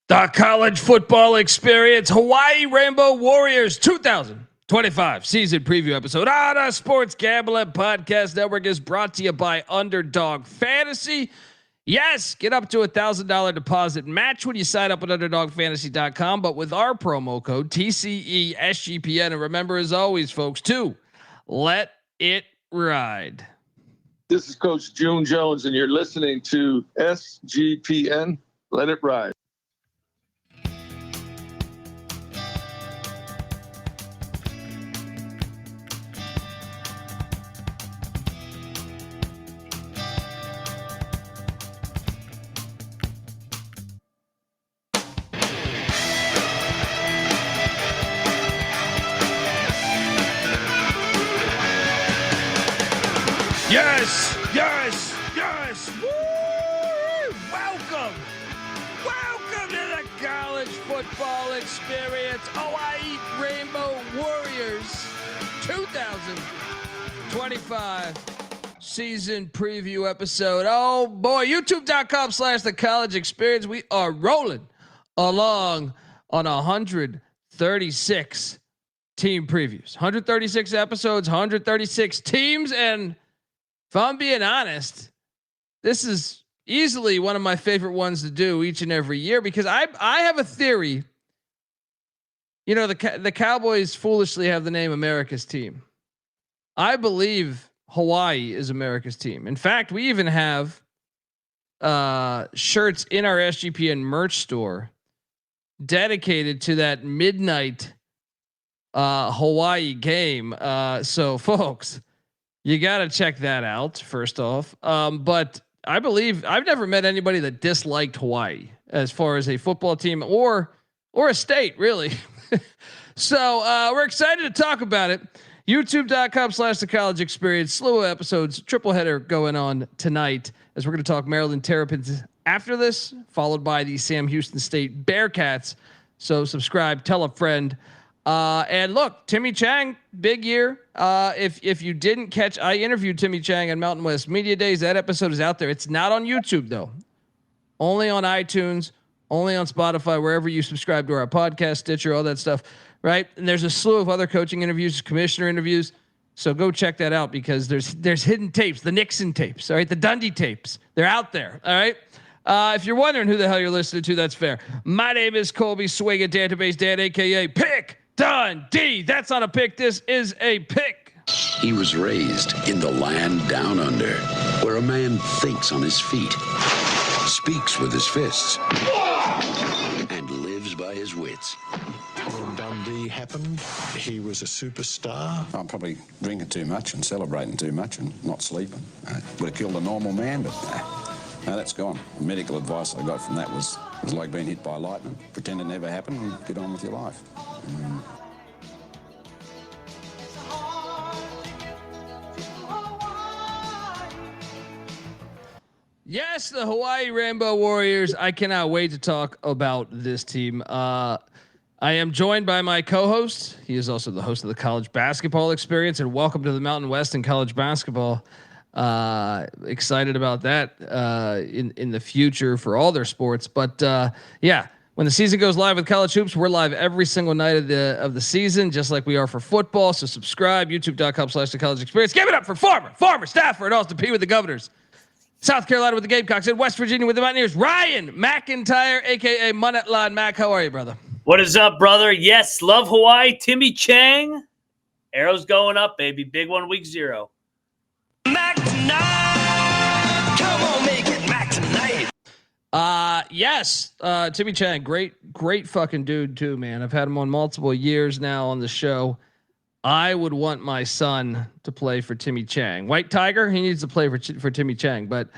The college football experience, Hawaii Rainbow Warriors 2025 season preview episode on the Sports Gambling Podcast Network is brought to you by Underdog Fantasy. Yes, get up to $1,000 deposit match when you sign up at UnderdogFantasy.com, but with our promo code TCESGPN. And remember, as always, folks, to let it ride. This is Coach June Jones, and you're listening to SGPN. Let it ride. Yes. Woo! Welcome to the college football experience. Hawaii Rainbow Warriors 2025 season preview episode. Oh boy, youtube.com/the college experience. We are rolling along on 136 team previews, 136 episodes, 136 teams. And if I'm being honest, this is easily one of my favorite ones to do each and every year because I have a theory. You know, the Cowboys foolishly have the name America's team. I believe Hawaii is America's team. In fact, we even have shirts in our SGPN merch store dedicated to that midnight Hawaii game. So folks, you got to check that out first off. But I believe I've never met anybody that disliked Hawaii as far as a football team or a state, really. So we're excited to talk about it. YouTube.com/the college experience. Slew of episodes, triple header going on tonight as we're going to talk Maryland Terrapins after this, followed by the Sam Houston State Bearcats. So subscribe, tell a friend. And look, Timmy Chang, big year. If you didn't catch, I interviewed Timmy Chang on Mountain West Media Days. That episode is out there. It's not on YouTube though. Only on iTunes, only on Spotify, wherever you subscribe to our podcast, Stitcher, all that stuff. Right. And there's a slew of other coaching interviews, commissioner interviews. So go check that out because there's hidden tapes, the Nixon tapes, all right, the Dundee tapes. They're out there. All right. If you're wondering who the hell you're listening to, that's fair. My name is Colby Swig, Database Dan, aka Pick Dundee. That's not a pick. This is a pick. He was raised in the land down under, where a man thinks on his feet, speaks with his fists, and lives by his wits. When Dundee happened, he was a superstar. I'm probably drinking too much and celebrating too much and not sleeping. Would have killed a normal man, but no, that's gone. The medical advice I got from that was like being hit by lightning. Pretend it never happened and get on with your life. Yes, the Hawaii Rainbow Warriors. I cannot wait to talk about this team. I am joined by my co-host. He is also the host of the College Basketball Experience, and welcome to the Mountain West in college basketball. Excited about that in the future for all their sports. But yeah, when the season goes live with college hoops, we're live every single night of the season, just like we are for football. So subscribe, youtube.com/the college experience. Give it up for Farmer, Stafford, Austin P with the Governors, South Carolina with the Gamecocks, and West Virginia with the Mountaineers. Ryan McIntyre, aka Monetline Mac. How are you, brother? What is up, brother? Yes, love Hawaii. Timmy Chang. Arrows going up, baby. Big one, week 0. Mac tonight. Come on, make it Mac tonight. Yes. Timmy Chang, great fucking dude too, man. I've had him on multiple years now on the show. I would want my son to play for Timmy Chang. White Tiger, he needs to play for Timmy Chang, but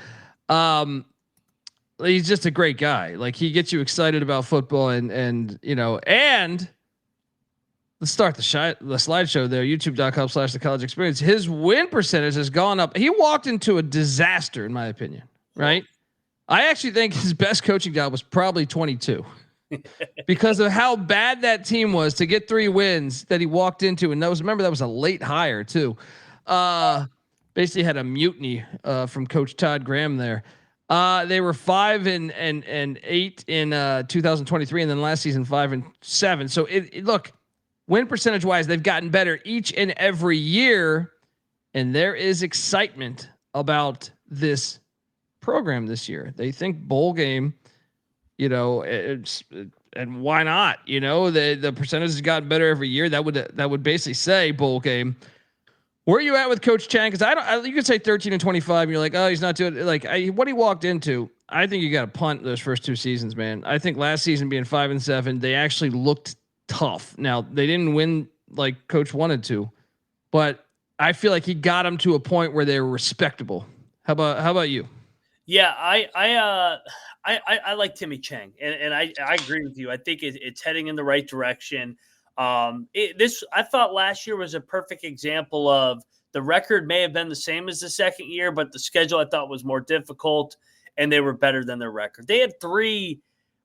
he's just a great guy. Like, he gets you excited about football and you know, and let's start the slideshow there. YouTube.com/the college experience. His win percentage has gone up. He walked into a disaster, in my opinion. Right. I actually think his best coaching job was probably 22 because of how bad that team was to get 3 wins that he walked into. And that was a late hire too. Basically had a mutiny from Coach Todd Graham there. They were 5-8 in 2023, and then last season 5-7. So look, win percentage wise, they've gotten better each and every year, and there is excitement about this program this year. They think bowl game, and why not? The percentage has gotten better every year. That would basically say bowl game. Where are you at with Coach Chang? Because you could say 13-25, and you're like, oh, he's not doing it. What he walked into. I think you got to punt those first two seasons, man. I think last season being 5-7, they actually looked tough. Now they didn't win like Coach wanted to, but I feel like he got them to a point where they were respectable. How about you? Yeah, I like Timmy Chang, and I agree with you. I think it's heading in the right direction. I thought last year was a perfect example of the record may have been the same as the second year, but the schedule I thought was more difficult, and they were better than their record. They had 3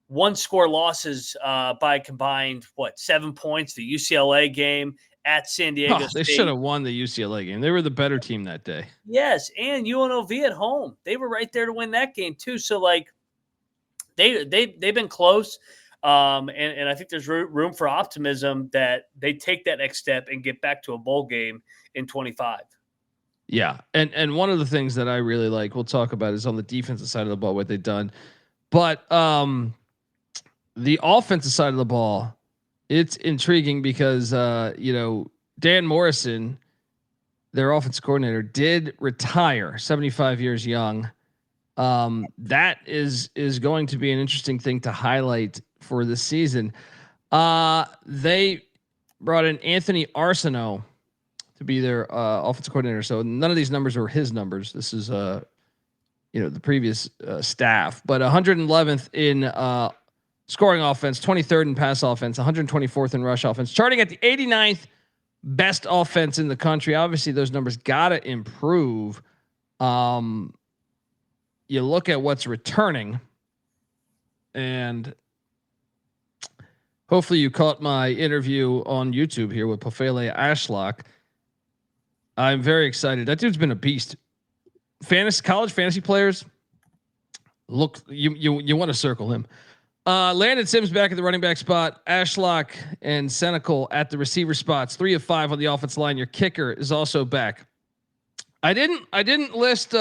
one-score losses by combined 7 points. The UCLA game at San Diego State. They should have won the UCLA game. They were the better team that day. Yes, and UNLV at home. They were right there to win that game too. So they've been close. And I think there's room for optimism that they take that next step and get back to a bowl game in 25. Yeah. And one of the things that I really like, we'll talk about, is on the defensive side of the ball, what they've done. But the offensive side of the ball, it's intriguing because, Dan Morrison, their offensive coordinator, did retire, 75 years young. That is going to be an interesting thing to highlight for this season. They brought in Anthony Arceneaux to be their offensive coordinator. So none of these numbers are his numbers. This is the previous staff, but 111th in scoring offense, 23rd in pass offense, 124th in rush offense, charting at the 89th best offense in the country. Obviously those numbers got to improve. You look at what's returning, and hopefully you caught my interview on YouTube here with Pofele Ashlock. I'm very excited. That dude's been a beast. College fantasy players, look, you want to circle him. Landon Sims back at the running back spot. Ashlock and Cenacle at the receiver spots. 3 of 5 on the offensive line. Your kicker is also back. I didn't list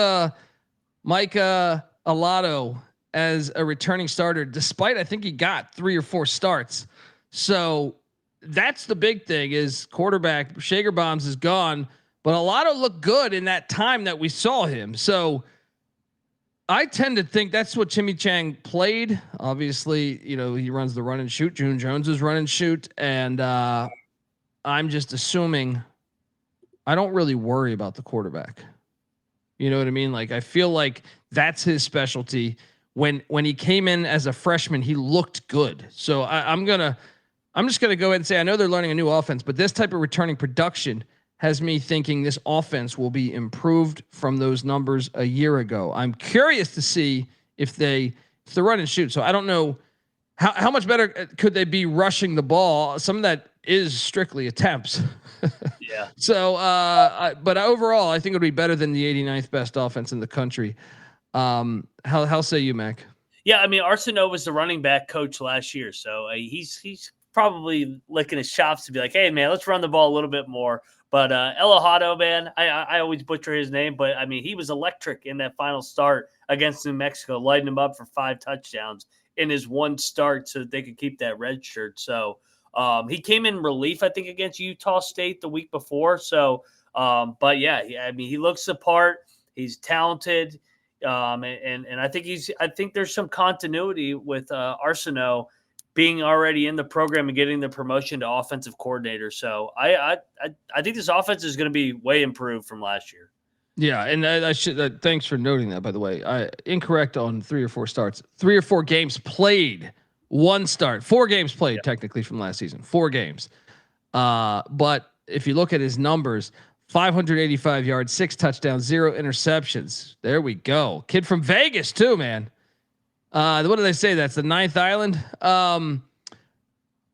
Micah Alejado as a returning starter, despite I think he got 3 or 4 starts. So that's the big thing, is quarterback Shager Bombs is gone, but Alejado looked good in that time that we saw him. So I tend to think that's what Timmy Chang played. Obviously, he runs the run and shoot. June Jones is run and shoot. And I'm just assuming, I don't really worry about the quarterback. You know what I mean? Like, I feel like that's his specialty. When he came in as a freshman, he looked good. So I'm just gonna go ahead and say, I know they're learning a new offense, but this type of returning production has me thinking this offense will be improved from those numbers a year ago. I'm curious to see if they run and shoot. So I don't know how much better could they be rushing the ball. Some of that is strictly attempts. Yeah. So, but overall, I think it would be better than the 89th best offense in the country. How say you, Mac? Yeah, I mean, Arceneaux was the running back coach last year, so he's probably licking his chops to be like, hey, man, let's run the ball a little bit more. But Alejado, man, I always butcher his name, but I mean, he was electric in that final start against New Mexico, lighting him up for 5 touchdowns in his one start so that they could keep that red shirt. So he came in relief, I think, against Utah State the week before. So, but yeah, I mean, he looks the part. He's talented. And I think there's some continuity with Arceneaux being already in the program and getting the promotion to offensive coordinator. So I think this offense is going to be way improved from last year. Yeah, and I should thanks for noting that, by the way. I incorrect on 3 or 4 starts. 3 or 4 games played, 1 start. 4 games played technically from last season. 4 games. But if you look at his numbers, 585 yards, 6 touchdowns, 0 interceptions. There we go. Kid from Vegas too, man. What do they say? That's the 9th island.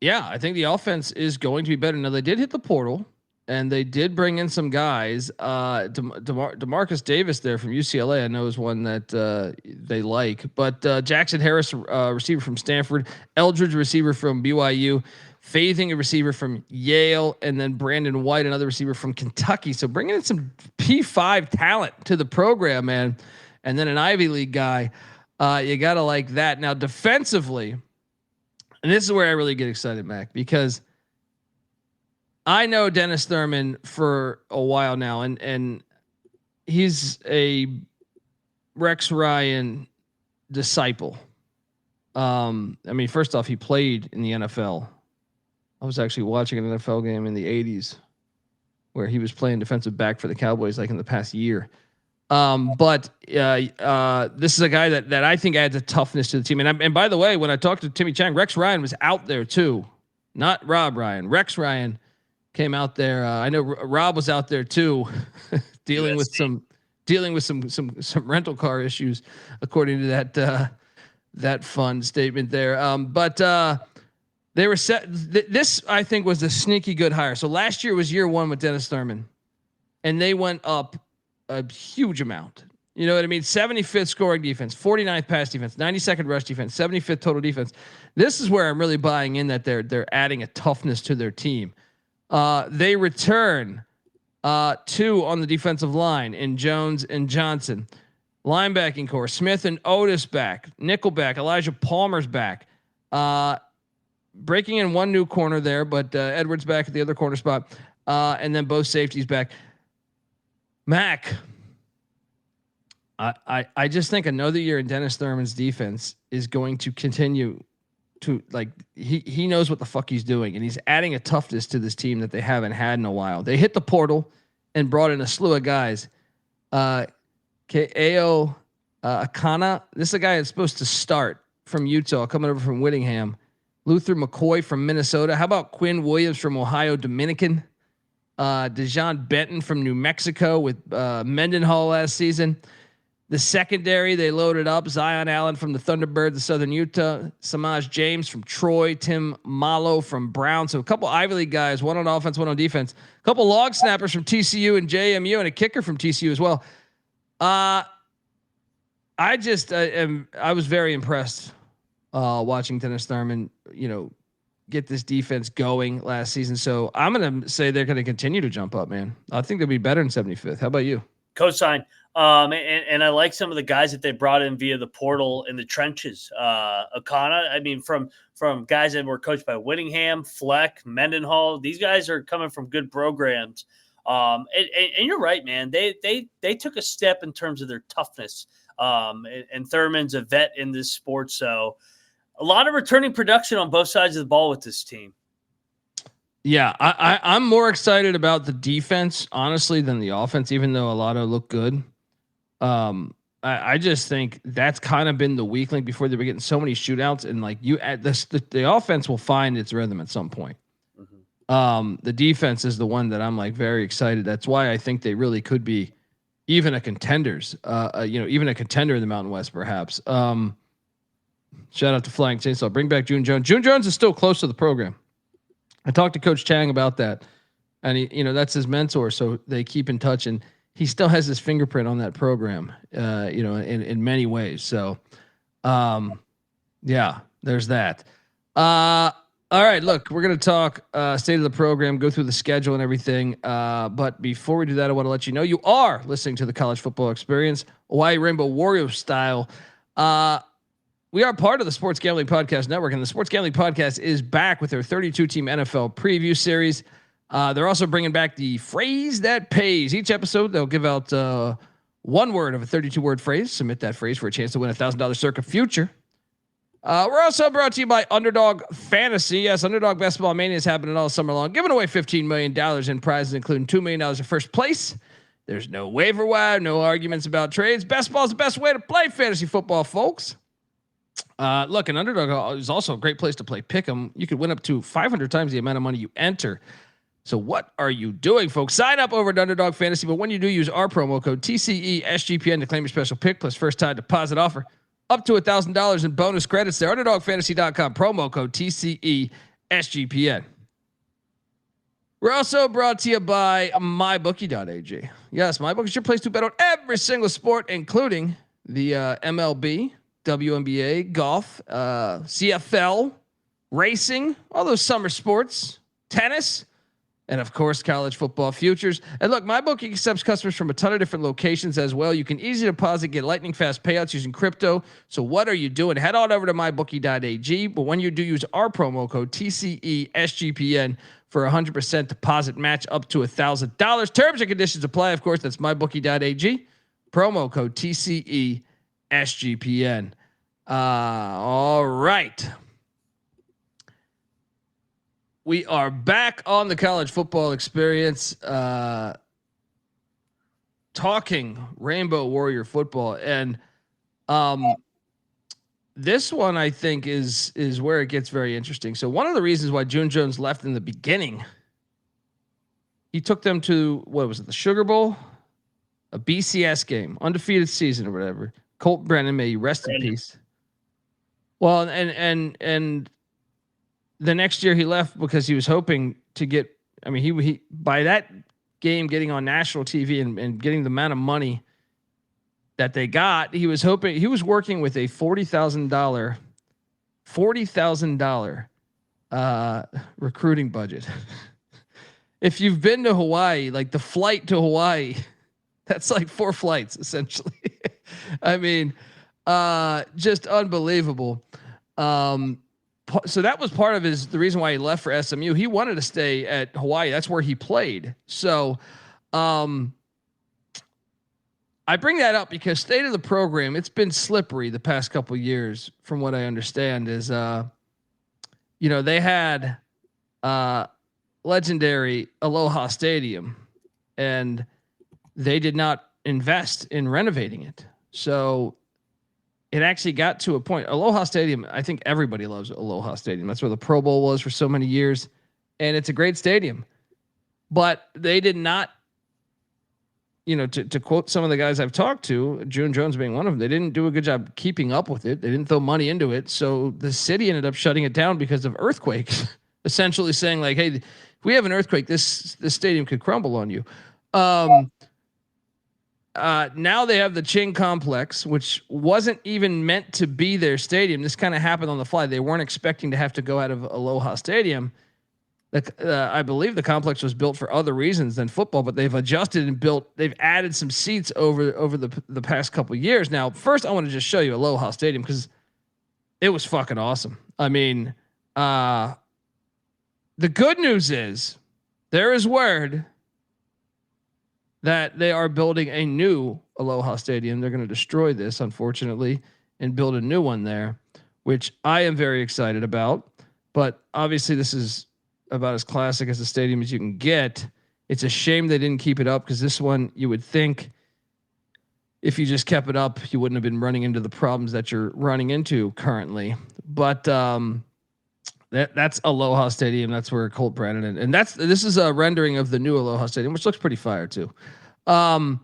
Yeah, I think the offense is going to be better. Now they did hit the portal, and they did bring in some guys. Demarcus Davis there from UCLA, I know, is one that they like. But Jackson Harris, receiver from Stanford, Eldridge, receiver from BYU, Faithing, a receiver from Yale, and then Brandon White, another receiver from Kentucky. So bringing in some P5 talent to the program, man, and then an Ivy League guy. You gotta like that. Now defensively, and this is where I really get excited, Mac, because I know Dennis Thurman for a while now, and he's a Rex Ryan disciple. I mean, first off, he played in the NFL. I was actually watching an NFL game in the 80s where he was playing defensive back for the Cowboys, like in the past year. But this is a guy that I think adds a toughness to the team. And by the way, when I talked to Timmy Chang, Rex Ryan was out there too, not Rob Ryan. Rex Ryan came out there. I know Rob was out there too, dealing with some rental car issues, according to that fun statement there. But they were set. This I think was a sneaky good hire. So last year was year one with Dennis Thurman, and they went up a huge amount. You know what I mean? 75th scoring defense, 49th pass defense, 92nd rush defense, 75th total defense. This is where I'm really buying in that they're adding a toughness to their team. They return 2 on the defensive line in Jones and Johnson. Linebacking core, Smith and Otis back. Nickel back. Elijah Palmer's back. Breaking in 1 new corner there, but Edwards back at the other corner spot. And then both safeties back. Mac, I just think another year in Dennis Thurman's defense is going to continue to, like, he knows what the fuck he's doing, and he's adding a toughness to this team that they haven't had in a while. They hit the portal and brought in a slew of guys. Akana, this is a guy that's supposed to start from Utah, coming over from Whittingham. Luther McCoy from Minnesota. How about Quinn Williams from Ohio Dominican? Dejon Benton from New Mexico with Mendenhall last season. The secondary, they loaded up Zion Allen from the Thunderbirds of Southern Utah, Samaj James from Troy, Tim Malo from Brown. So a couple Ivy League guys, one on offense, one on defense. A couple long snappers from TCU and JMU, and a kicker from TCU as well. I was very impressed watching Dennis Thurman, get this defense going last season. So I'm going to say they're going to continue to jump up, man. I think they'll be better in 75th. How about you? Cosign. And I like some of the guys that they brought in via the portal in the trenches. Akana, I mean, from guys that were coached by Whittingham, Fleck, Mendenhall. These guys are coming from good programs. And you're right, man. They took a step in terms of their toughness. And Thurman's a vet in this sport, so a lot of returning production on both sides of the ball with this team. Yeah, I'm more excited about the defense, honestly, than the offense, even though a lot of look good. I just think that's kind of been the weak link before they were getting so many shootouts, and like the offense will find its rhythm at some point. Mm-hmm. The defense is the one that I'm like very excited. That's why I think they really could be even a contenders, even a contender in the Mountain West, perhaps. Shout out to Flying Chainsaw. Bring back June Jones. June Jones is still close to the program. I talked to Coach Chang about that, and he, that's his mentor, so they keep in touch, and he still has his fingerprint on that program, in many ways. So, yeah, there's that. All right, look, we're going to talk state of the program, go through the schedule and everything. But before we do that, I want to let you know you are listening to the College Football Experience, Hawaii Rainbow Warrior style. We are part of the Sports Gambling Podcast Network, and the Sports Gambling Podcast is back with their 32-team NFL preview series. They're also bringing back the phrase that pays. Each episode, they'll give out one word of a 32-word phrase. Submit that phrase for a chance to win $1,000 Circa Future. We're also brought to you by Underdog Fantasy. Yes, Underdog Basketball Mania is happening all summer long, giving away $15 million in prizes, including $2 million in first place. There's no waiver wire, no arguments about trades. Best ball is the best way to play fantasy football, folks. Look, an Underdog is also a great place to play Pick'em. You could win up to 500 times the amount of money you enter. So what are you doing, folks? Sign up over at Underdog Fantasy, but when you do, use our promo code TCESGPN to claim your special pick plus first time deposit offer up to $1,000 in bonus credits there. UnderdogFantasy.com, promo code TCESGPN. We're also brought to you by mybookie.ag. Yes, MyBookie is your place to bet on every single sport, including the MLB, WNBA, golf, CFL, racing, all those summer sports, tennis, and of course, college football futures. And look, MyBookie accepts customers from a ton of different locations as well. You can easily deposit, get lightning fast payouts using crypto. So what are you doing? Head on over to mybookie.ag. But when you do, use our promo code TCESGPN for 100% deposit match up to $1,000. Terms and conditions apply. Of course, that's mybookie.ag. Promo code TCESGPN. All right. We are back on the college football experience, talking Rainbow Warrior football, and this one I think is where it gets very interesting. So one of the reasons why June Jones left in the beginning, he took them to, what was it, the Sugar Bowl, a BCS game, undefeated season or whatever. Colt Brennan, may you rest in peace. Well, and the next year he left because he was hoping to get, I mean, he by that game getting on national TV and getting the amount of money that they got, he was hoping, he was working with a $40,000 recruiting budget. If you've been to Hawaii, like the flight to Hawaii, that's like 4 flights essentially. I mean, just unbelievable. So that was part of the reason why he left for SMU. He wanted to stay at Hawaii. That's where he played. So, I bring that up because state of the program, it's been slippery the past couple of years from what I understand is, they had, legendary Aloha Stadium and they did not invest in renovating it. So it actually got to a point. Aloha Stadium, I think everybody loves Aloha Stadium. That's where the Pro Bowl was for so many years. And it's a great stadium. But they did not, to quote some of the guys I've talked to, June Jones being one of them, they didn't do a good job keeping up with it. They didn't throw money into it. So the city ended up shutting it down because of earthquakes, essentially saying like, hey, if we have an earthquake, this stadium could crumble on you. Now they have the Ching Complex, which wasn't even meant to be their stadium. This kind of happened on the fly. They weren't expecting to have to go out of Aloha Stadium. I believe the complex was built for other reasons than football, but they've adjusted and they've added some seats over the past couple of years. Now, first I want to just show you Aloha Stadium because it was fucking awesome. I mean, the good news is there is word that they are building a new Aloha Stadium. They're going to destroy this, unfortunately, and build a new one there, which I am very excited about. But obviously this is about as classic as a stadium as you can get. It's a shame they didn't keep it up because this one, you would think if you just kept it up, you wouldn't have been running into the problems that you're running into currently. But that's Aloha Stadium. That's where Colt Brennan and this is a rendering of the new Aloha Stadium, which looks pretty fire too. But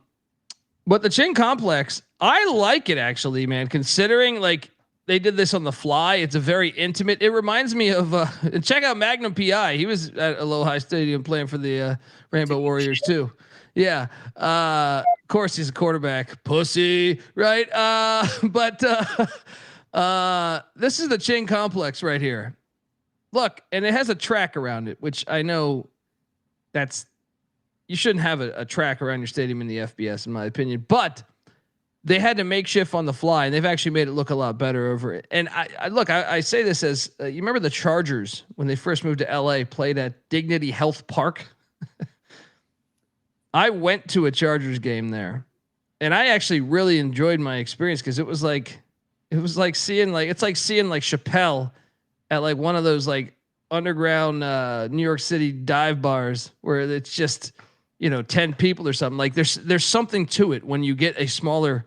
the Ching Complex, I like it actually, man, considering like they did this on the fly. It's a very intimate, it reminds me of, check out Magnum PI. He was at Aloha Stadium playing for the Rainbow Warriors too. Yeah. Of course he's a quarterback pussy, right? But this is the Ching Complex right here. Look, and it has a track around it, which I know you shouldn't have a track around your stadium in the FBS, in my opinion, but they had to makeshift on the fly and they've actually made it look a lot better over it. And I say this as you remember the Chargers when they first moved to LA played at Dignity Health Park. I went to a Chargers game there and I actually really enjoyed my experience because it was like seeing Chappelle at like one of those like underground New York City dive bars where it's just 10 people or something. Like there's something to it when you get a smaller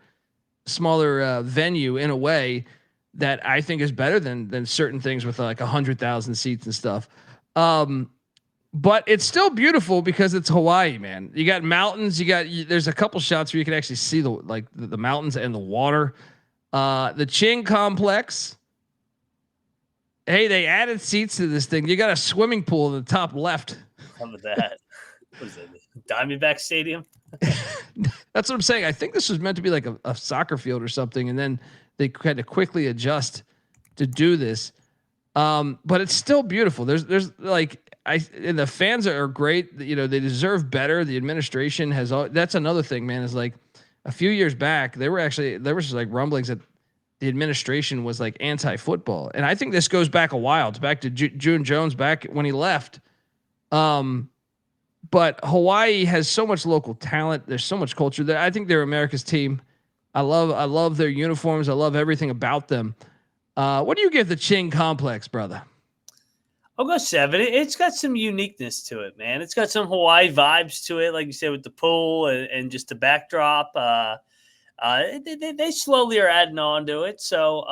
venue in a way that I think is better than certain things with like 100,000 seats and stuff. But it's still beautiful because it's Hawaii, man. You got mountains. There's a couple shots where you can actually see the mountains and the water. The Ching Complex. Hey, they added seats to this thing. You got a swimming pool in the top left. How about that? What was it? Diamondback Stadium? That's what I'm saying. I think this was meant to be like a soccer field or something, and then they had to quickly adjust to do this. But it's still beautiful. There's like and the fans are great. You know, they deserve better. The administration has that's another thing, man, is like a few years back, there was just like rumblings that the administration was like anti-football. And I think this goes back a while. It's back to June Jones back when he left. But Hawaii has so much local talent. There's so much culture there. I think they're America's team. I love their uniforms. I love everything about them. What do you give the Ching complex, brother? I'll go 7. It's got some uniqueness to it, man. It's got some Hawaii vibes to it, like you said, with the pool and just the backdrop. They slowly are adding on to it. So,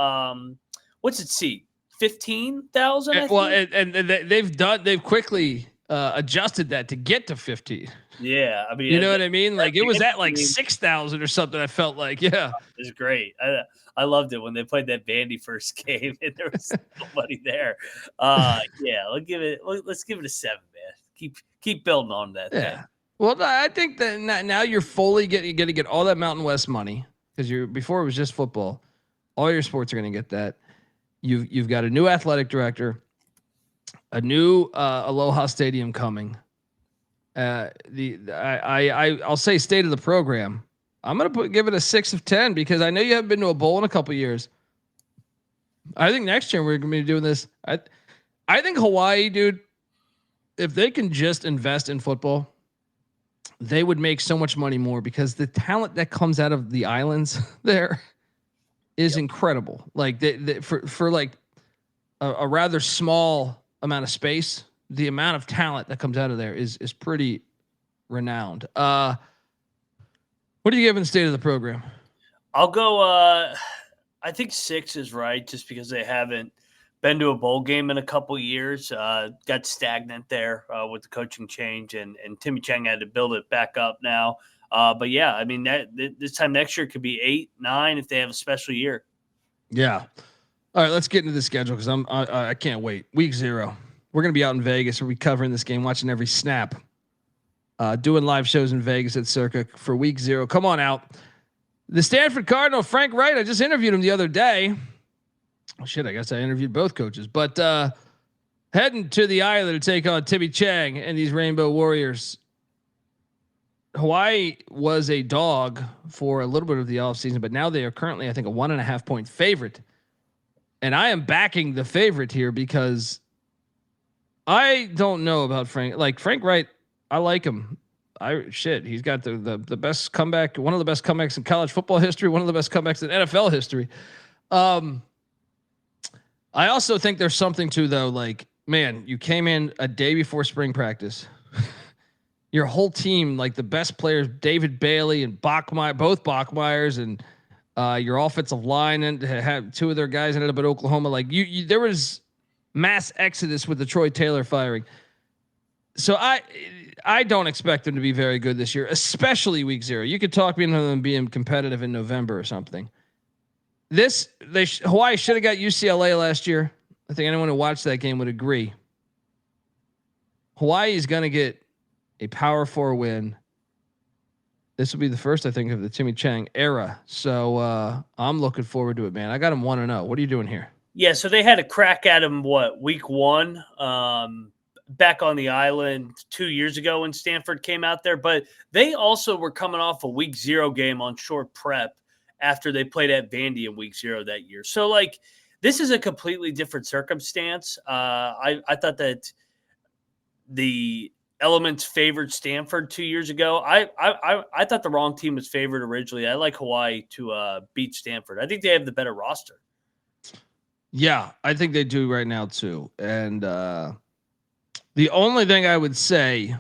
what's it seat? 15,000? Well, and they've quickly adjusted that to get to 15. Yeah, I mean, you know what I mean? Like it was at like 6,000 or something. I felt like, yeah, it was great. I loved it when they played that Vandy first game and there was nobody there. Yeah, let's give it a 7, man. Keep building on that. Yeah. Thing. Well, I think that now you're fully going to get all that Mountain West money because before it was just football. All your sports are going to get that. You've got a new athletic director, a new Aloha Stadium coming. I'll say state of the program. I'm gonna give it a 6 of 10 because I know you haven't been to a bowl in a couple years. I think next year we're gonna be doing this. I think Hawaii, dude, if they can just invest in football, they would make so much money more because the talent that comes out of the islands there is incredible. Like for like a rather small amount of space, the amount of talent that comes out of there is pretty renowned. What are you giving the state of the program? I'll go. I think 6 is right, just because they haven't been to a bowl game in a couple years. Got stagnant there with the coaching change, and Timmy Chang had to build it back up now. But yeah, I mean this time next year could be 8, 9 if they have a special year. Yeah. All right, let's get into the schedule because I can't wait. Week 0. We're going to be out in Vegas. We'll be covering this game, watching every snap, doing live shows in Vegas at Circa for week 0. Come on out. The Stanford Cardinal, Frank Wright, I just interviewed him the other day. Oh, shit, I guess I interviewed both coaches. But heading to the island to take on Timmy Chang and these Rainbow Warriors. Hawaii was a dog for a little bit of the offseason, but now they are currently, I think, a 1.5 point favorite. And I am backing the favorite here because I don't know about Frank. Like Frank Wright, I like him. He's got the best comeback, one of the best comebacks in college football history, one of the best comebacks in NFL history. I also think there's something to though, like, man, you came in a day before spring practice. Your whole team, like the best players, David Bailey and Bachmeier, both Bachmeiers, and your offensive line, and have 2 of their guys ended up at Oklahoma. Like there was mass exodus with the Troy Taylor firing. So I don't expect them to be very good this year, especially week 0. You could talk me into them being competitive in November or something. Hawaii should have got UCLA last year. I think anyone who watched that game would agree. Hawaii is going to get a Power 4 win. This will be the first, I think, of the Timmy Chang era. So I'm looking forward to it, man. I got him 1-0. What are you doing here? Yeah, so they had a crack at him, week 1, back on the island 2 years ago when Stanford came out there. But they also were coming off a week 0 game on short prep after they played at Vandy in week 0 that year. So, like, this is a completely different circumstance. I thought that the elements favored Stanford 2 years ago. I thought the wrong team was favored originally. I like Hawaii to beat Stanford. I think they have the better roster. Yeah, I think they do right now too. And the only thing I would say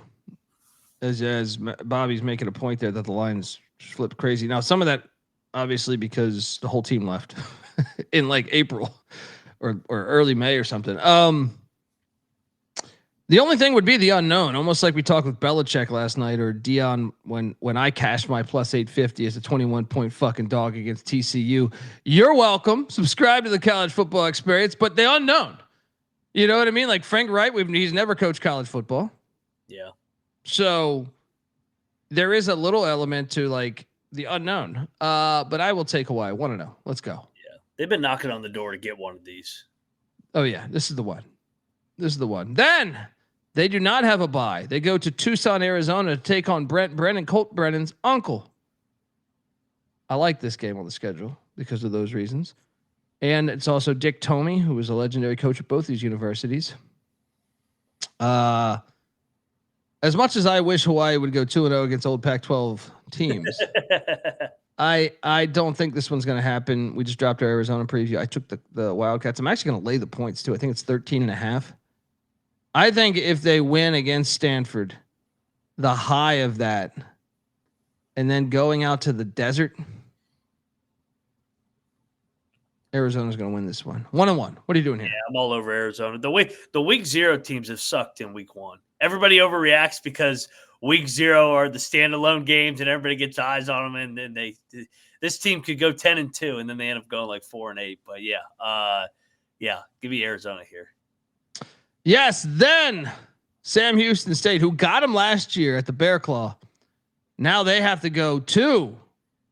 is, as Bobby's making a point there, that the lines flipped crazy. Now, some of that obviously because the whole team left in like April or early May or something. The only thing would be the unknown, almost like we talked with Belichick last night, or Dion when I cashed my plus 850 as a 21-point fucking dog against TCU. You're welcome. Subscribe to the College Football Experience, but the unknown. You know what I mean? Like Frank Wright, he's never coached college football. Yeah. So there is a little element to like the unknown. But I will take Hawaii 1-0. Let's go. Yeah. They've been knocking on the door to get one of these. Oh yeah, this is the one. This is the one. Then they do not have a bye. They go to Tucson, Arizona to take on Colt Brennan's uncle. I like this game on the schedule because of those reasons. And it's also Dick Tomey, who was a legendary coach at both these universities. As much as I wish Hawaii would go 2-0 against old Pac-12 teams, I don't think this one's going to happen. We just dropped our Arizona preview. I took the Wildcats. I'm actually going to lay the points too. I think it's 13.5. I think if they win against Stanford, the high of that, and then going out to the desert, Arizona's going to win this one. 1-1. What are you doing here? Yeah, I'm all over Arizona. The week 0 teams have sucked in week 1. Everybody overreacts because week 0 are the standalone games and everybody gets eyes on them. And then this team could go 10-2 and then they end up going like 4-8. But yeah, give me Arizona here. Yes. Then Sam Houston State, who got him last year at the Bear Claw. Now they have to go to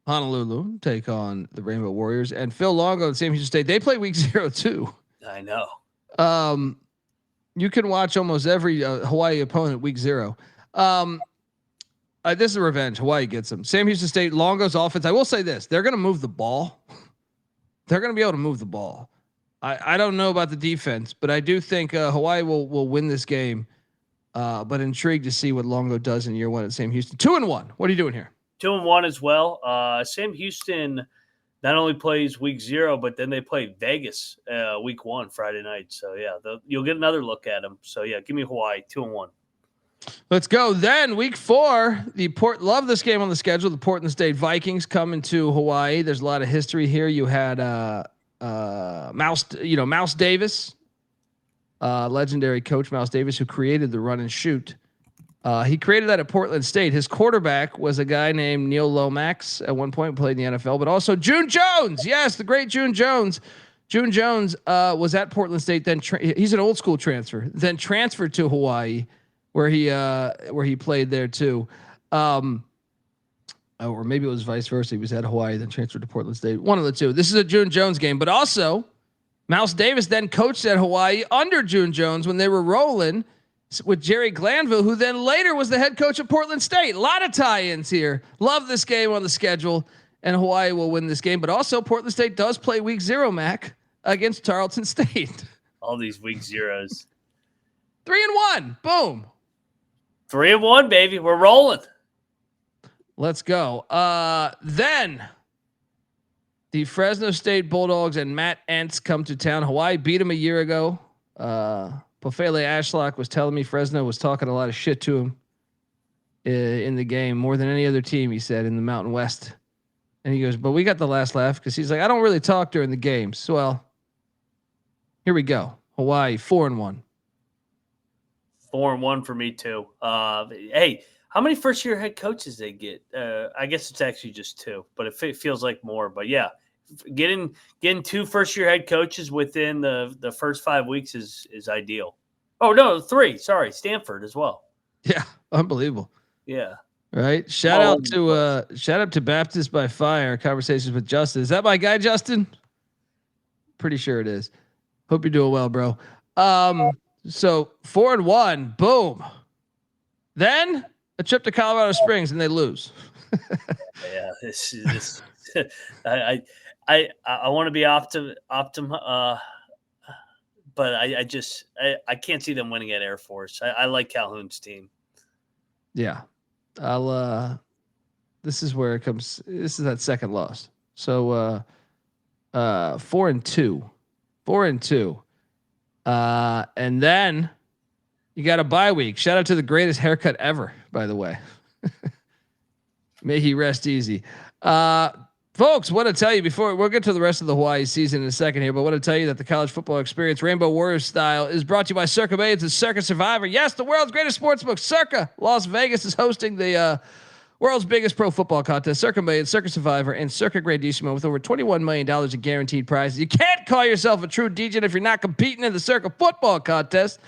Honolulu, take on the Rainbow Warriors, and Phil Longo and Sam Houston State. They play week 0 too. I know. You can watch almost every Hawaii opponent week 0. This is a revenge. Hawaii gets them. Sam Houston State, Longo's offense. I will say this: they're going to move the ball. They're going to be able to move the ball. I don't know about the defense, but I do think Hawaii will win this game. But intrigued to see what Longo does in year 1 at Sam Houston. 2-1. What are you doing here? 2-1 as well. Sam Houston not only plays week 0, but then they play Vegas week 1 Friday night. So yeah, you'll get another look at them. So yeah, give me Hawaii 2-1. Let's go. Then week 4, love this game on the schedule. The Portland State Vikings coming to Hawaii. There's a lot of history here. You had Mouse Davis, legendary coach Mouse Davis, who created the run and shoot. He created that at Portland State. His quarterback was a guy named Neil Lomax. At one point played in the NFL, but also June Jones. Yes, the great June Jones. June Jones was at Portland State. Then he's an old school transfer. Then transferred to Hawaii, where he played there too. Or maybe it was vice versa. He was at Hawaii, then transferred to Portland State. One of the two. This is a June Jones game, but also Mouse Davis then coached at Hawaii under June Jones when they were rolling with Jerry Glanville, who then later was the head coach of Portland State. A lot of tie-ins here. Love this game on the schedule, and Hawaii will win this game. But also Portland State does play week 0, Mac, against Tarleton State. All these week 0s. 3-1. Boom. 3-1, baby. We're rolling. Let's go. Then the Fresno State Bulldogs and Matt Entz come to town. Hawaii beat them a year ago. Pofele Ashlock was telling me Fresno was talking a lot of shit to him in the game, more than any other team, he said, in the Mountain West. And he goes, but we got the last laugh because he's like, I don't really talk during the games. So, well, here we go. Hawaii 4-1. 4-1 for me too. Hey, how many first-year head coaches they get? I guess it's actually just 2, but it feels like more. But yeah, getting 2 first-year head coaches within the first 5 weeks is ideal. Oh no, 3. Sorry, Stanford as well. Yeah, unbelievable. Yeah. Right. Shout out to Baptist by Fire. Conversations with Justin. Is that my guy, Justin? Pretty sure it is. Hope you're doing well, bro. So 4-1. Boom. Then a trip to Colorado Springs and they lose. Yeah, this I want to be but I can't see them winning at Air Force. I like Calhoun's team. Yeah. This is where it comes. This is that second loss. So 4-2. 4-2. And then you got a bye week. Shout out to the greatest haircut ever, by the way. May he rest easy. Folks, want to tell you before we'll get to the rest of the Hawaii season in a second here, but want to tell you that the college football experience, Rainbow Warriors style, is brought to you by Circa Bay. It's a Circa Survivor. Yes, the world's greatest sportsbook, Circa Las Vegas, is hosting the world's biggest pro football contest, Circa Bay, Circa Survivor, and Circa Grandissimo, with over $21 million in guaranteed prizes. You can't call yourself a true DJ if you're not competing in the Circa football contest.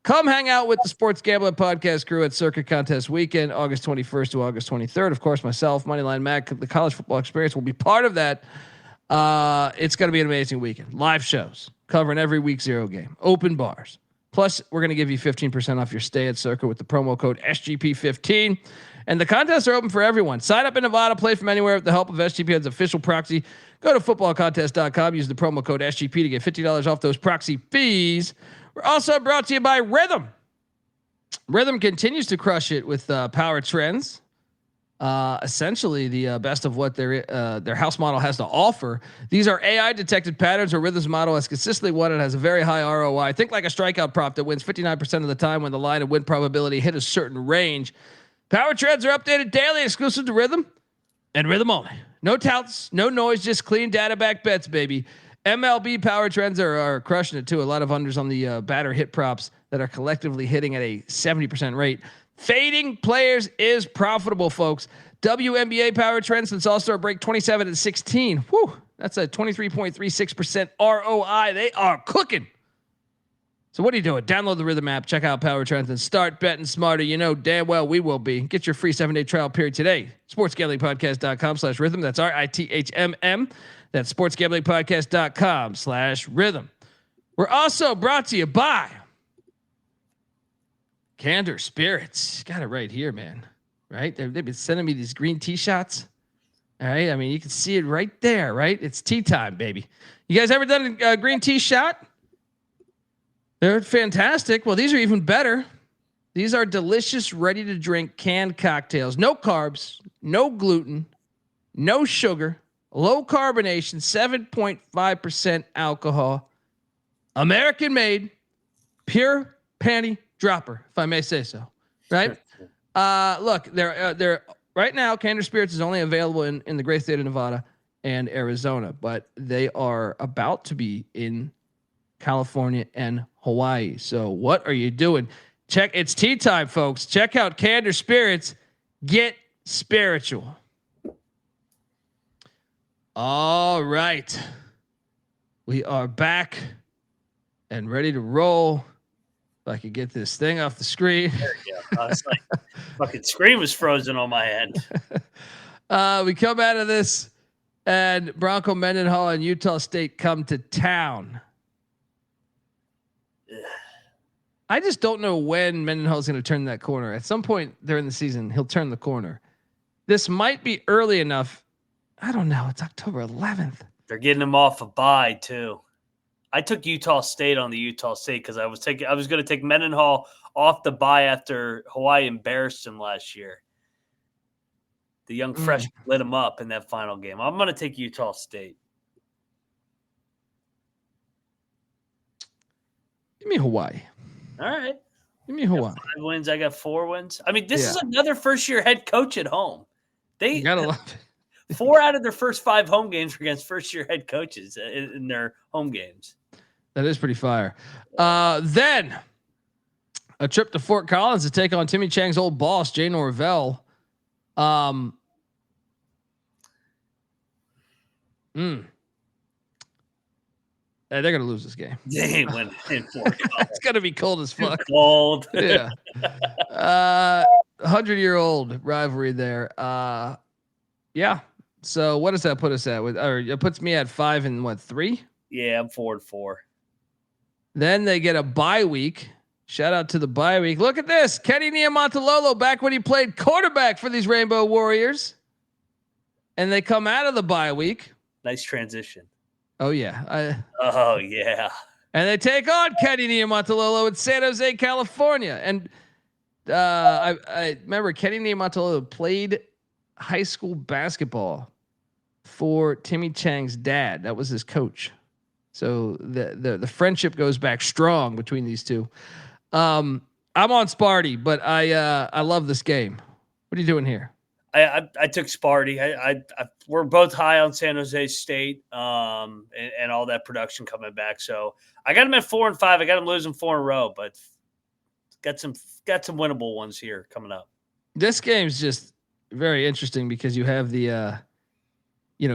Come hang out with the Sports Gambling Podcast crew at Circuit Contest Weekend, August 21st to August 23rd. Of course, myself, Moneyline Mac, the College Football Experience will be part of that. It's going to be an amazing weekend. Live shows covering every Week 0 game, open bars. Plus, we're going to give you 15% off your stay at Circuit with the promo code SGP15. And the contests are open for everyone. Sign up in Nevada, play from anywhere with the help of SGPN's official proxy. Go to footballcontest.com, use the promo code SGP to get $50 off those proxy fees. We're also brought to you by Rhythm. Rhythm continues to crush it with power trends. Essentially the best of what their house model has to offer. These are AI detected patterns where Rhythm's model has consistently won and has a very high ROI. Think like a strikeout prop that wins 59% of the time when the line of win probability hit a certain range. Power trends are updated daily, exclusive to Rhythm and Rhythm only. No touts, no noise, just clean data back bets, baby. MLB power trends are crushing it too. A lot of unders on the batter hit props that are collectively hitting at a 70% rate. Fading players is profitable, folks. WNBA power trends since All-Star break 27-16. Whew, that's a 23.36% ROI. They are cooking. So what are you doing? Download the Rhythm app, check out power trends, and start betting smarter. You know damn well we will be. Get your free 7-day trial period today. sportsgamblingpodcast.com/rhythm. That's RITHMM. That's sportsgamblingpodcast.com/rhythm. We're also brought to you by Candor Spirits. Got it right here, man. Right? They've been sending me these green tea shots. All right. I mean, you can see it right there, right? It's tea time, baby. You guys ever done a green tea shot? They're fantastic. Well, these are even better. These are delicious, ready to drink canned cocktails. No carbs, no gluten, no sugar, low carbonation, 7.5% alcohol, American made, pure panty dropper, if I may say so. Right? Look, they're right now. Candor Spirits is only available in the great state of Nevada and Arizona, but they are about to be in California and Hawaii. So what are you doing? It's tea time, folks. Check out Candor Spirits. Get spiritual. All right. We are back and ready to roll. If I could get this thing off the screen. There you go. It's like fucking screen was frozen on my end. We come out of this and Bronco Mendenhall and Utah State come to town. I just don't know when Mendenhall's going to turn that corner. At some point during the season, he'll turn the corner. This might be early enough. I don't know. It's October 11th. They're getting him off a bye too. I took Utah State on the Utah State because I was going to take Mendenhall off the bye after Hawaii embarrassed him last year. The young freshman lit him up in that final game. I'm going to take Utah State. Give me Hawaii. All right. Give me Hawaii. 5 wins. I got 4 wins. I mean, this is another first-year head coach at home. You gotta love it. 4 out of their first 5 home games were against first-year head coaches in their home games. That is pretty fire. Then a trip to Fort Collins to take on Timmy Chang's old boss, Jay Norvell. They're going to lose this game. They ain't winning in Fort Collins. It's going to be cold as fuck. Cold. Yeah. 100-year-old rivalry there. Yeah. So what does that put us at? It puts me at 5-3? Yeah, I'm 4-4. Then they get a bye week. Shout out to the bye week. Look at this. Kenny Niumatalolo back when he played quarterback for these Rainbow Warriors. And they come out of the bye week. Nice transition. Oh, yeah. Oh, yeah. And they take on Kenny Niumatalolo in San Jose, California. And I remember Kenny Niumatalolo played high school basketball for Timmy Chang's dad. That was his coach. So the friendship goes back strong between these two. I'm on Sparty, but I love this game. What are you doing here? I took Sparty. We're both high on San Jose State and all that production coming back. So I got them at 4-5. I got them losing 4 in a row, but got some winnable ones here coming up. This game's just very interesting because you have the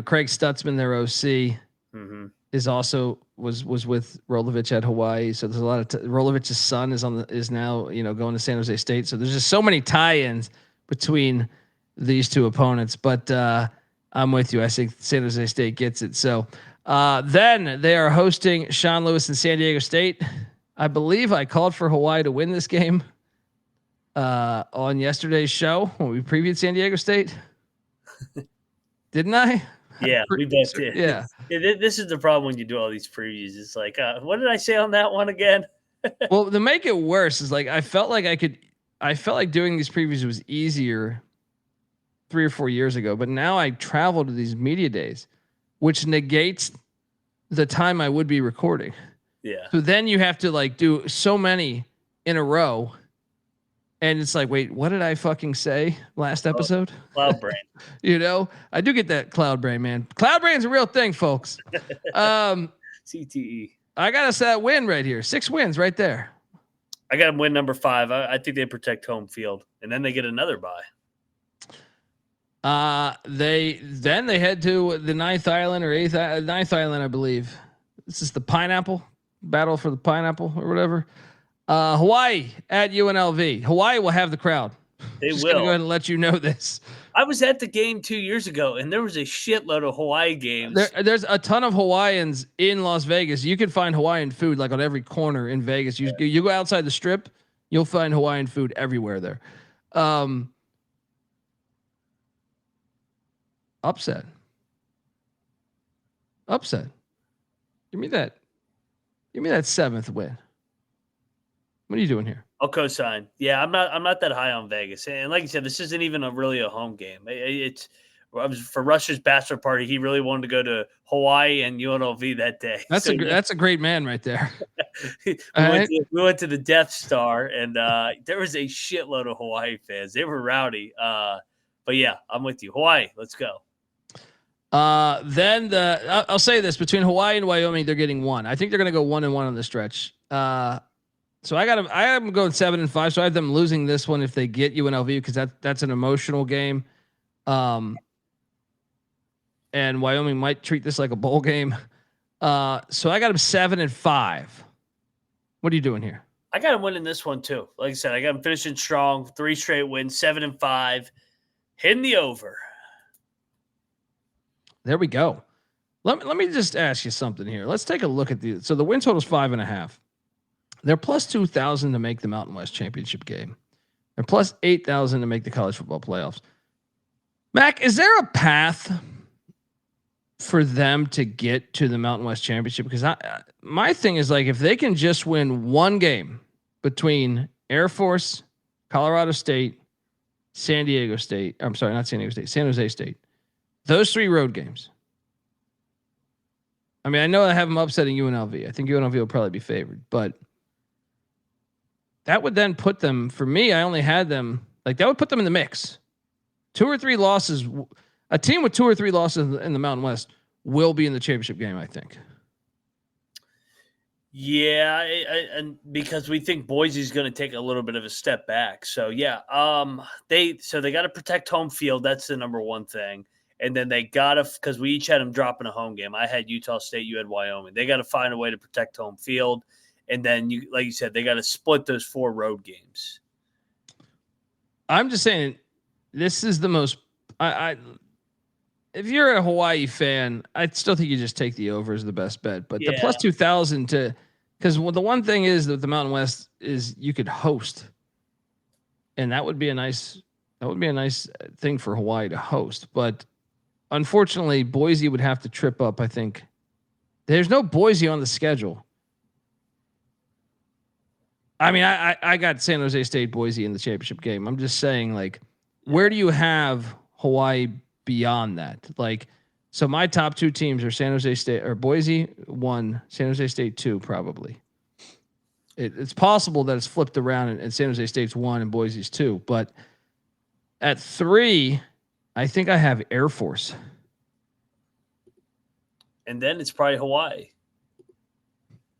Craig Stutzman, their OC. Mm-hmm. is also was with Rolovich at Hawaii. So there's a lot of Rolovich's son is now going to San Jose State. So there's just so many tie-ins between these two opponents. But I'm with you. I think San Jose State gets it. So then they are hosting Sean Lewis and San Diego State. I believe I called for Hawaii to win this game on yesterday's show when we previewed San Diego State. Didn't I? Yeah, we both did. Yeah. This is the problem when you do all these previews. It's like, what did I say on that one again? Well, to make it worse is like I felt like doing these previews was easier 3 or 4 years ago, but now I travel to these media days, which negates the time I would be recording. Yeah. So then you have to like do so many in a row. And it's like, wait, what did I fucking say last episode? Cloud brain. I do get that cloud brain, man. Cloud brain's a real thing, folks. CTE. I got us that win right here. 6 wins right there. I got them win number 5. I think they protect home field, and then they get another bye. They head to the 9th island or 9th island, I believe. This is the pineapple battle for the pineapple or whatever. Hawaii at UNLV. Hawaii will have the crowd. They Just will. gonna go ahead and let you know this. I was at the game 2 years ago, and there was a shitload of Hawaii games. There's a ton of Hawaiians in Las Vegas. You can find Hawaiian food like on every corner in Vegas. You go outside the strip, you'll find Hawaiian food everywhere there. Upset. Give me that 7th win. What are you doing here? I'll co-sign. Yeah, I'm not that high on Vegas, and like you said, this isn't even really a home game. It's for Rush's bachelor party. He really wanted to go to Hawaii and UNLV that day. That's a great man right there. we went to the Death Star, and there was a shitload of Hawaii fans. They were rowdy. But yeah, I'm with you. Hawaii, let's go. Then I'll say this, between Hawaii and Wyoming, they're getting 1. I think they're going to go 1-1 on the stretch. So I am going 7-5. So I have them losing this one if they get UNLV, because that's an emotional game. And Wyoming might treat this like a bowl game. So I got them 7-5. What are you doing here? I got them winning this one too. Like I said, I got them finishing strong, 3 straight wins, 7-5, hitting the over. There we go. Let me just ask you something here. Let's take a look at so the win total is 5.5. They're plus 2,000 to make the Mountain West Championship game. They're plus 8,000 to make the college football playoffs. Mac, is there a path for them to get to the Mountain West Championship? Because my thing is, like, if they can just win one game between Air Force, Colorado State, San Diego State. I'm sorry, not San Diego State, San Jose State. Those 3 road games. I mean, I know I have them upsetting UNLV. I think UNLV will probably be favored, but that would then put them, for me, I only had them, like, that would put them in the mix. 2 or 3 losses. A team with 2 or 3 losses in the Mountain West will be in the championship game, I think. Yeah, and because we think Boise's going to take a little bit of a step back. So, yeah, they got to protect home field. That's the number one thing. And then they got to, because we each had them dropping a home game. I had Utah State, you had Wyoming. They got to find a way to protect home field. And then, like you said, they got to split those 4 road games. I'm just saying, this is the most. If you're a Hawaii fan, I still think you just take the over as the best bet. But the plus 2,000 because the one thing is that the Mountain West is you could host, and that would be a nice thing for Hawaii to host. But unfortunately, Boise would have to trip up. I think there's no Boise on the schedule. I mean, I got San Jose State, Boise in the championship game. I'm just saying, like, where do you have Hawaii beyond that? Like, so my top 2 teams are San Jose State or Boise 1, San Jose State 2, probably. It's possible that it's flipped around and San Jose State's 1 and Boise's 2. But at 3, I think I have Air Force. And then it's probably Hawaii.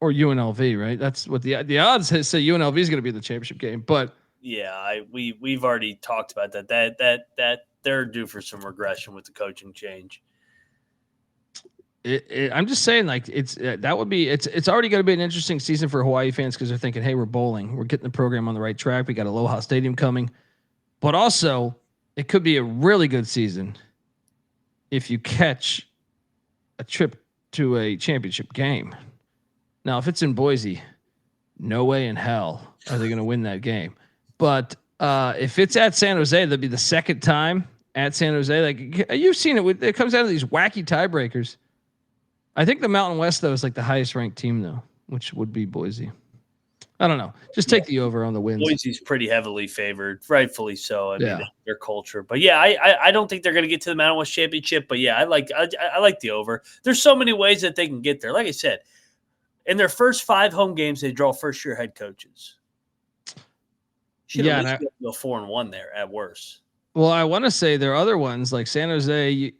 Or UNLV, right? That's what the odds say UNLV is going to be in the championship game. But yeah, we've already talked about that they're due for some regression with the coaching change. I'm just saying, like it's already going to be an interesting season for Hawaii fans because they're thinking, hey, we're bowling, we're getting the program on the right track. We got Aloha Stadium coming, but also it could be a really good season if you catch a trip to a championship game. Now, if it's in Boise, no way in hell are they going to win that game. But if it's at San Jose, that'd be the second time at San Jose. Like you've seen it. It comes down to these wacky tiebreakers. I think the Mountain West, though, is like the highest ranked team, though, which would be Boise. I don't know. Just take the over on the wins. Boise's pretty heavily favored, rightfully so. I mean, their culture. But yeah, I don't think they're going to get to the Mountain West championship. But yeah, I like the over. There's so many ways that they can get there. Like I said, in their first 5 home games, they draw first-year head coaches. Should at least go 4-1 there at worst. Well, I want to say there are other ones like San Jose,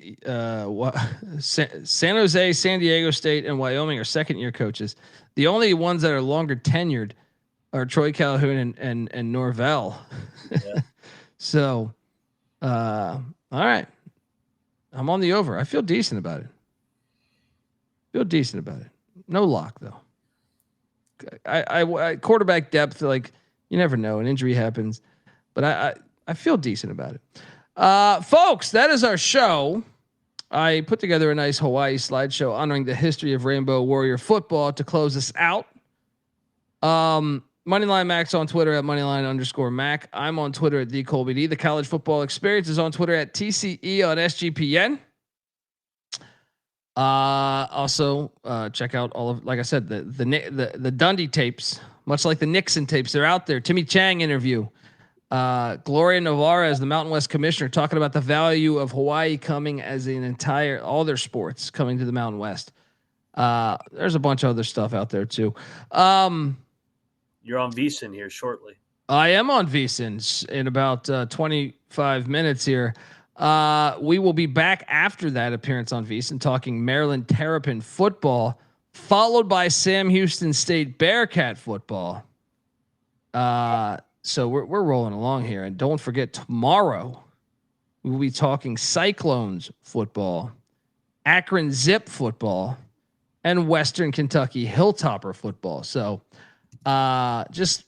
San Jose, San Diego State, and Wyoming are second-year coaches. The only ones that are longer tenured are Troy Calhoun and Norvell. Yeah. So, all right, I'm on the over. I feel decent about it. No lock though. I quarterback depth, like you never know, an injury happens, but I feel decent about it. Folks, that is our show. I put together a nice Hawaii slideshow honoring the history of Rainbow Warrior football to close us out. Moneyline Max on Twitter at Moneyline_Mac. I'm on Twitter at TheColbyD. The College Football Experience is on Twitter at TCE on SGPN. Also, check out all of, like I said, the Dundee tapes, much like the Nixon tapes. They're out there. Timmy Chang interview. Gloria Navarez, the Mountain West commissioner, talking about the value of Hawaii coming as all their sports coming to the Mountain West. There's a bunch of other stuff out there too. You're on VSiN here shortly. I am on VSiN in about 25 minutes here. We will be back after that appearance on VSiN talking Maryland Terrapin football, followed by Sam Houston State Bearcat football. So we're rolling along here, and don't forget tomorrow we will be talking Cyclones football, Akron Zip football, and Western Kentucky Hilltopper football. So just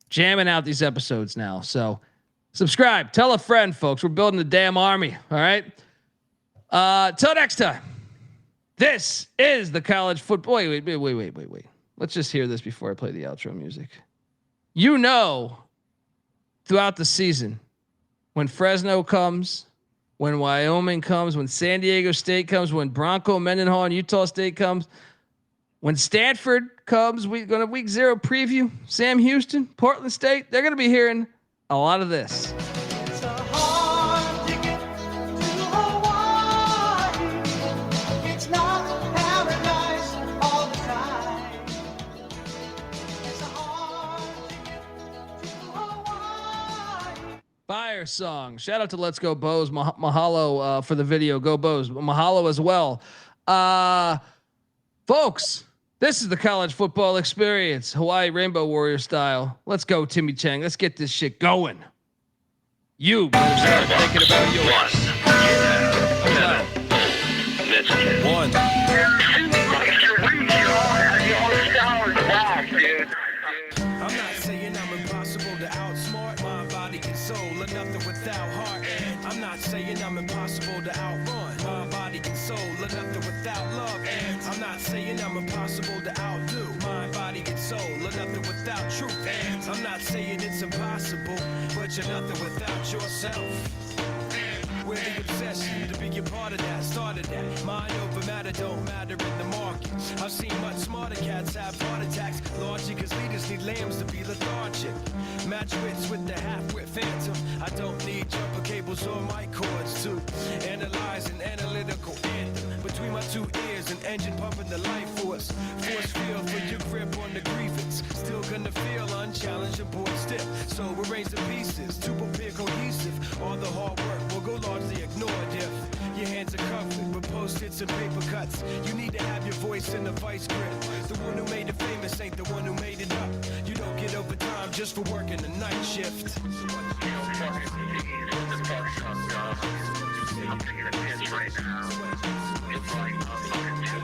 jamming out these episodes now. So subscribe, tell a friend, folks. We're building the damn army. All right. Till next time. This is the college football. Wait. Let's just hear this before I play the outro music. You know, throughout the season, when Fresno comes, when Wyoming comes, when San Diego State comes, when Bronco Mendenhall and Utah State comes, when Stanford comes, we're going to week 0 preview. Sam Houston, Portland State, they're going to be hearing a lot of this. It's a hard ticket to Hawaii. It's not paradise all the time. It's a hard ticket to Hawaii. Fire song. Shout out to Let's Go Bows. Mahalo for the video. Go Bows. Mahalo as well. Folks, this is the College Football Experience, Hawaii Rainbow Warrior style. Let's go, Timmy Chang. Let's get this shit going. You better start thinking about yours. One. I'm not saying I'm impossible to outsmart. My body and soul are nothing without heart. I'm not saying I'm impossible to outrun. My body and soul are nothing without love. I'm not saying I'm impossible to outdo. My body and soul are nothing without truth. I'm not saying it's impossible, but you're nothing without yourself. We're the obsession to be a part of that, started that. Mind over matter don't matter in the market. I've seen much smarter cats have heart attacks. Largely cause leaders need lambs to be lethargic. Match wits with the half-wit phantom. I don't need jumper cables or mic cords to analyze an analytical anthem. Between my two ears, an engine pumping the life force. Force field for your grip on the grievance. Still gonna feel unchallenged and bored stiff. So arrange the pieces to prepare cohesive. All the hard work will go largely ignored if your hands are covered with post-its and paper cuts. You need to have your voice in the vice grip. The one who made it famous ain't the one who made it up. You don't get overtime just for working the night shift. I'm taking a pitch right now. It's like a fucking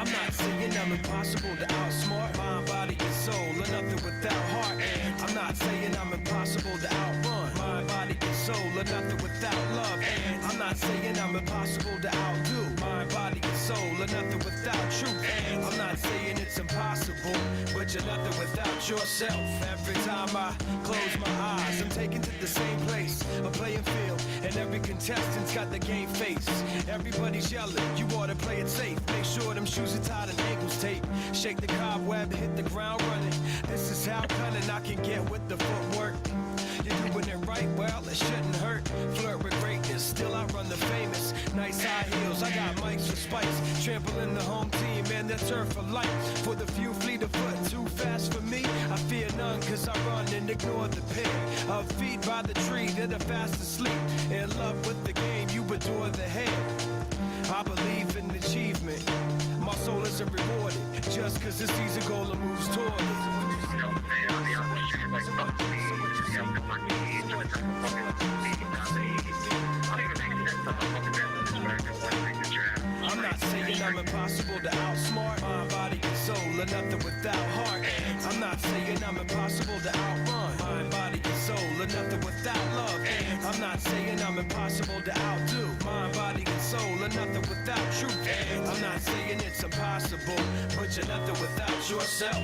I'm not saying I'm impossible to outsmart mind, body, and soul, or nothing without heart. And I'm not saying I'm impossible to outrun mind, body, and soul, or nothing without love. And I'm not saying I'm impossible to outdo mind, body, and soul, or nothing without truth. And I'm not saying it's impossible, but you're nothing without yourself. Every time I close my eyes, I'm taken to the same place, a playing field, and every contestant's got the game face. Everybody's yelling, you ought to play it safe. Make sure them shoes are tied and ankles tape. Shake the cobweb and hit the ground running. This is how cunning I can get with the footwork. You're doing it right, well, it shouldn't hurt. Flirt with greatness, still I run the famous. Nice high heels, I got mics with spikes. Trampling the home team and the turf for life. For the few fleet of foot, too fast for me. I fear none, cause I run and ignore the pain of feet by the tree that are fast asleep. In love with the game, you adore the head. I believe in achievement. My soul isn't rewarded just cause it sees a goal and moves toward it. I'm not saying I'm impossible to outsmart mind, body, and soul, or nothing without heart. I'm not saying I'm impossible to outrun mind, body, and soul, or nothing without love. I'm not saying I'm impossible to outdo mind, body, and soul, or nothing without truth. I'm not saying it's impossible, but you're nothing without yourself.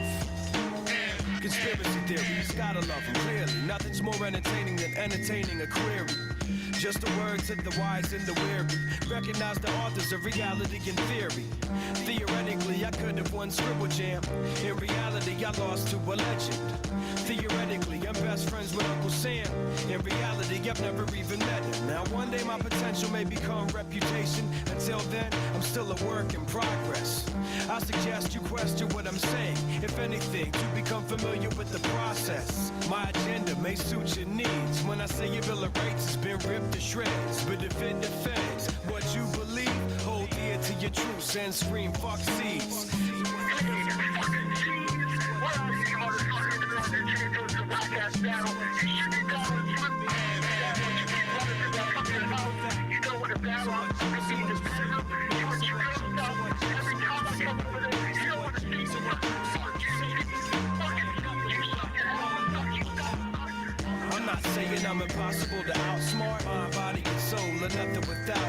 Conspiracy theories, gotta love them clearly. Nothing's more entertaining than entertaining a query. Just a word to the wise and the weary. Recognize the authors of reality and theory. Theoretically, I could have won Scribble Jam. In reality, I lost to a legend. Theoretically, I'm best friends with Uncle Sam. In reality, I've never even met him. Now, one day my potential may become reputation. Until then, I'm still a work in progress. I suggest you question what I'm saying. If anything, to become familiar with the process. My agenda may suit your needs. When I say your Bill of Rights has been ripped to shreds, but if it defends what you believe, hold dear to your truths and scream fuck seeds. I'm not saying I'm impossible to outsmart mind, body, and soul, or nothing without heart.